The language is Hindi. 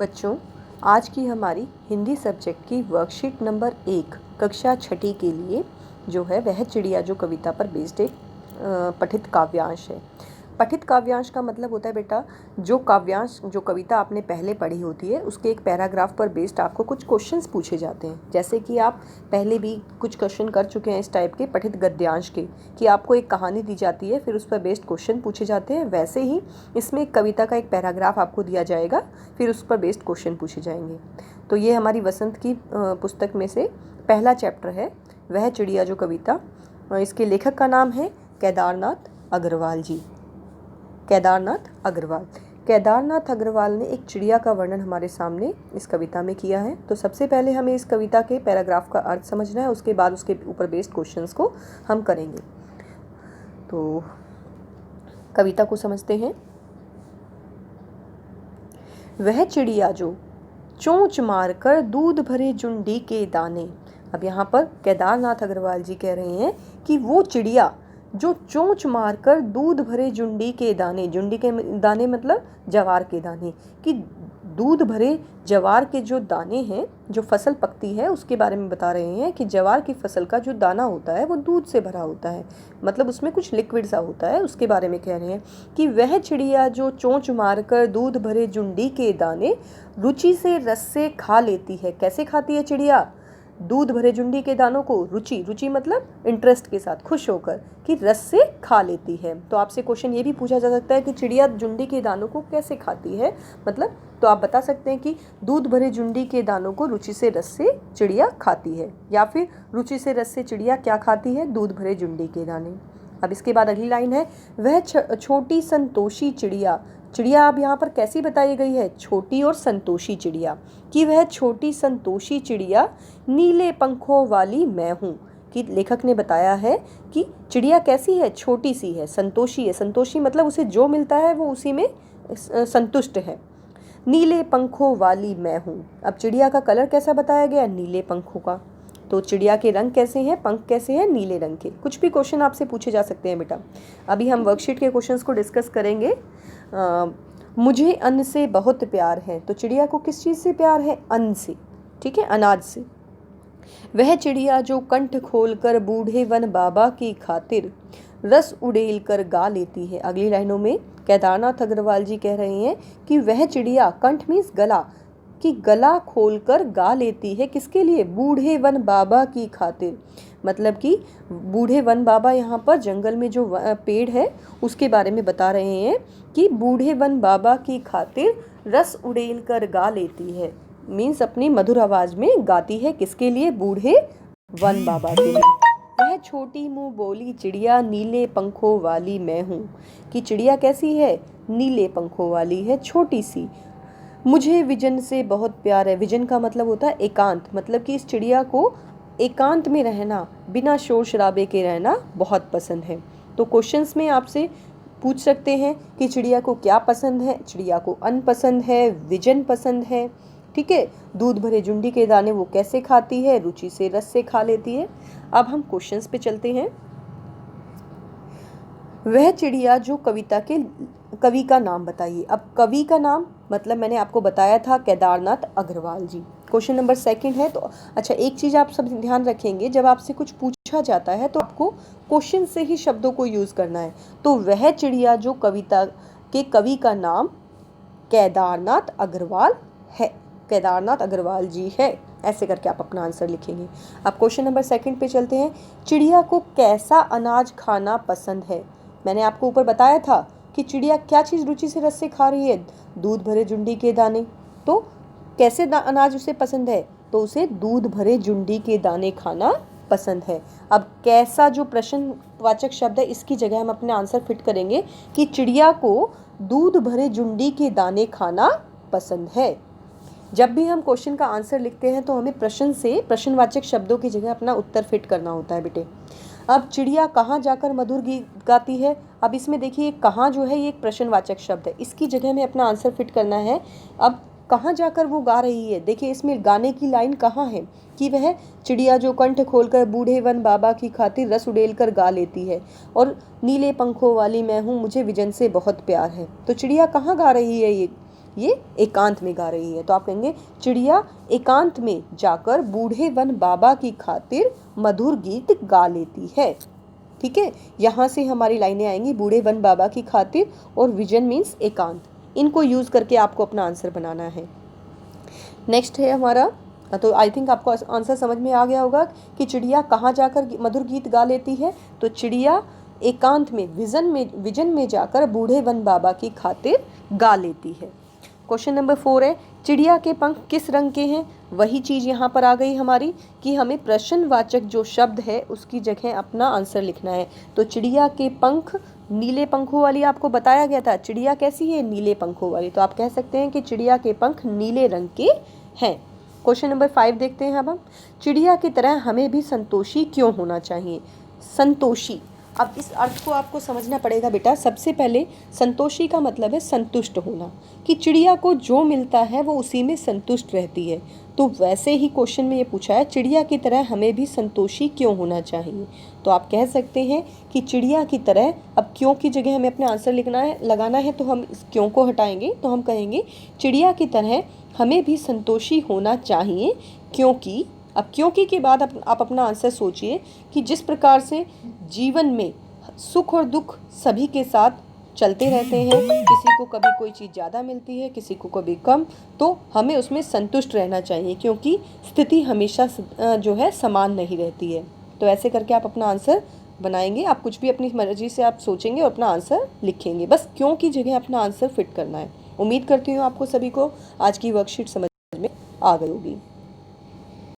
बच्चों, आज की हमारी हिंदी सब्जेक्ट की वर्कशीट नंबर 1 कक्षा छठी के लिए जो है वह चिड़िया जो कविता पर बेस्ड एक पठित काव्यांश है। पठित काव्यांश का मतलब होता है बेटा जो काव्यांश जो कविता आपने पहले पढ़ी होती है उसके एक पैराग्राफ पर बेस्ड आपको कुछ क्वेश्चंस पूछे जाते हैं। जैसे कि आप पहले भी कुछ क्वेश्चन कर चुके हैं इस टाइप के पठित गद्यांश के, कि आपको एक कहानी दी जाती है फिर उस पर बेस्ड क्वेश्चन पूछे जाते हैं। वैसे ही इसमें एक कविता का एक पैराग्राफ आपको दिया जाएगा, फिर उस पर बेस्ड क्वेश्चन पूछे जाएंगे। तो ये हमारी वसंत की पुस्तक में से पहला चैप्टर है, वह चिड़िया जो कविता। इसके लेखक का नाम है केदारनाथ अग्रवाल जी। केदारनाथ अग्रवाल ने एक चिड़िया का वर्णन हमारे सामने इस कविता में किया है। तो सबसे पहले हमें इस कविता के पैराग्राफ का अर्थ समझना है, उसके बाद उसके ऊपर बेस्ड क्वेश्चंस को हम करेंगे। तो कविता को समझते हैं। वह चिड़िया जो चोंच मारकर दूध भरे जुंडी के दाने। अब यहाँ पर केदारनाथ अग्रवाल जी कह रहे हैं कि वो चिड़िया जो चोंच मारकर दूध भरे जुंडी के दाने, जुंडी के दाने मतलब जवार के दाने, कि दूध भरे जवार के जो दाने हैं, जो फसल पकती है उसके बारे में बता रहे हैं कि जवार की फसल का जो दाना होता है वो दूध से भरा होता है, मतलब उसमें कुछ लिक्विड सा होता है, उसके बारे में कह रहे हैं कि वह चिड़िया जो चोंच मारकर दूध भरे जुंडी के दाने रुचि से रस से खा लेती है। कैसे खाती है चिड़िया? दूध भरे जुंडी के दानों को रुचि मतलब इंटरेस्ट के साथ, खुश होकर, कि रस से खा लेती है। तो आपसे क्वेश्चन ये भी पूछा जा सकता है कि चिड़िया जुंडी के दानों को कैसे खाती है, मतलब तो आप बता सकते हैं कि दूध भरे जुंडी के दानों को रुचि से रस से चिड़िया खाती है, या फिर रुचि से रस से चिड़िया क्या खाती है? दूध भरे जुंडी के दाने। अब इसके बाद अगली लाइन है, वह छोटी संतोषी चिड़िया। चिड़िया अब यहाँ पर कैसी बताई गई है? छोटी और संतोषी चिड़िया, कि वह छोटी संतोषी चिड़िया नीले पंखों वाली मैं हूँ। कि लेखक ने बताया है कि चिड़िया कैसी है? छोटी सी है, संतोषी है। संतोषी मतलब उसे जो मिलता है वो उसी में संतुष्ट है। नीले पंखों वाली मैं हूँ। अब चिड़िया का कलर कैसा बताया गया? नीले पंखों का। तो चिड़िया के रंग कैसे हैं? पंख कैसे हैं? नीले रंग के। कुछ भी क्वेश्चन आपसे पूछे जा सकते हैं बेटा। अभी हम वर्कशीट के क्वेश्चंस को डिस्कस करेंगे। मुझे अन्न से बहुत प्यार है। तो चिड़िया को किस चीज़ से प्यार है? अन्न से, ठीक है, अनाज से। वह चिड़िया जो कंठ खोलकर बूढ़े वन बाबा की खातिर रस उड़ेल कर गा लेती है। अगली लाइनों में केदारनाथ अग्रवाल जी कह रहे हैं कि वह चिड़िया, कंठ मीन्स गला, कि गला खोलकर गा लेती है। किसके लिए? बूढ़े वन बाबा की खातिर। मतलब कि बूढ़े वन बाबा यहाँ पर जंगल में जो पेड़ है उसके बारे में बता रहे हैं कि बूढ़े वन बाबा की खातिर रस उड़ेल कर गा लेती है, मीन्स अपनी मधुर आवाज में गाती है। किसके लिए? बूढ़े वन बाबा के लिए। वह छोटी मुंह बोली चिड़िया नीले पंखों वाली मैं हूँ। कि चिड़िया कैसी है? नीले पंखों वाली है, छोटी सी। मुझे विजन से बहुत प्यार है। विजन का मतलब होता है एकांत, मतलब कि इस चिड़िया को एकांत में रहना, बिना शोर शराबे के रहना बहुत पसंद है। तो क्वेश्चंस में आपसे पूछ सकते हैं कि चिड़िया को क्या पसंद है। चिड़िया को अन्न पसंद है, विजन पसंद है, ठीक है। दूध भरे जुंडी के दाने वो कैसे खाती है? रुचि से रस से खा लेती है। अब हम क्वेश्चंस पे चलते हैं। वह चिड़िया जो कविता के कवि का नाम बताइए। अब कवि का नाम मतलब मैंने आपको बताया था केदारनाथ अग्रवाल जी। क्वेश्चन नंबर 2 है। तो अच्छा, एक चीज़ आप सब ध्यान रखेंगे, जब आपसे कुछ पूछा जाता है तो आपको क्वेश्चन से ही शब्दों को यूज़ करना है। तो वह चिड़िया जो कविता के कवि का नाम केदारनाथ अग्रवाल है, केदारनाथ अग्रवाल जी है, ऐसे करके आप अपना आंसर लिखेंगे। अब क्वेश्चन नंबर 2 पे चलते हैं। चिड़िया को कैसा अनाज खाना पसंद है? मैंने आपको ऊपर बताया था कि चिड़िया क्या चीज़ रुचि से रस से खा रही है? दूध भरे जुंडी के दाने। तो कैसे अनाज उसे पसंद है? तो उसे दूध भरे जुंडी के दाने खाना पसंद है। अब कैसा जो प्रश्नवाचक शब्द है, इसकी जगह हम अपने आंसर फिट करेंगे कि चिड़िया को दूध भरे जुंडी के दाने खाना पसंद है। जब भी हम क्वेश्चन का आंसर लिखते हैं तो हमें प्रश्न से प्रश्नवाचक शब्दों की जगह अपना उत्तर फिट करना होता है बेटे। अब चिड़िया कहाँ जाकर मधुर गीत गाती है? अब इसमें देखिए कहाँ जो है ये एक प्रश्नवाचक शब्द है, इसकी जगह में अपना आंसर फिट करना है। अब कहाँ जाकर वो गा रही है? देखिए इसमें गाने की लाइन कहाँ है कि वह चिड़िया जो कंठ खोलकर बूढ़े वन बाबा की खातिर रस उड़ेल कर गा लेती है, और नीले पंखों वाली मैं हूँ, मुझे विजन से बहुत प्यार है। तो चिड़िया कहाँ गा रही है ये? ये एकांत में गा रही है। तो आप कहेंगे चिड़िया एकांत में जाकर बूढ़े वन बाबा की खातिर मधुर गीत गा लेती है। ठीक है, यहाँ से हमारी लाइनें आएंगी बूढ़े वन बाबा की खातिर और विजन मीन्स एकांत। इनको यूज़ करके आपको अपना आंसर बनाना है। नेक्स्ट है हमारा, तो आई थिंक आपको आंसर समझ में आ गया होगा कि चिड़िया कहाँ जाकर मधुर गीत गा लेती है। तो चिड़िया एकांत में विजन में जाकर बूढ़े वन बाबा की खातिर गा लेती है। क्वेश्चन नंबर 4 है चिड़िया के पंख किस रंग के हैं। वही चीज़ यहाँ पर आ गई हमारी कि हमें प्रश्नवाचक जो शब्द है उसकी जगह अपना आंसर लिखना है। तो चिड़िया के पंख नीले पंखों वाली आपको बताया गया था, चिड़िया कैसी है, नीले पंखों वाली। तो आप कह सकते हैं कि चिड़िया के पंख नीले रंग के हैं। क्वेश्चन नंबर 5 देखते हैं अब हम, चिड़िया की तरह हमें भी संतोषी क्यों होना चाहिए। संतोषी, अब इस अर्थ को आपको समझना पड़ेगा बेटा। सबसे पहले संतोषी का मतलब है संतुष्ट होना, कि चिड़िया को जो मिलता है वो उसी में संतुष्ट रहती है। तो वैसे ही क्वेश्चन में ये पूछा है चिड़िया की तरह हमें भी संतोषी क्यों होना चाहिए। तो आप कह सकते हैं कि चिड़िया की तरह, अब क्यों की जगह हमें अपने आंसर लगाना है, तो हम इस क्यों को हटाएंगे, तो हम कहेंगे चिड़िया की तरह हमें भी संतोषी होना चाहिए क्योंकि, अब क्योंकि के बाद आप अपना आंसर सोचिए कि जिस प्रकार से जीवन में सुख और दुख सभी के साथ चलते रहते हैं, किसी को कभी कोई चीज़ ज़्यादा मिलती है, किसी को कभी कम, तो हमें उसमें संतुष्ट रहना चाहिए क्योंकि स्थिति हमेशा जो है समान नहीं रहती है। तो ऐसे करके आप अपना आंसर बनाएंगे। आप कुछ भी अपनी मर्जी से आप सोचेंगे और अपना आंसर लिखेंगे, बस क्यों की जगह अपना आंसर फिट करना है। उम्मीद करती हूँ आपको सभी को आज की वर्कशीट समझ में आ गई होगी।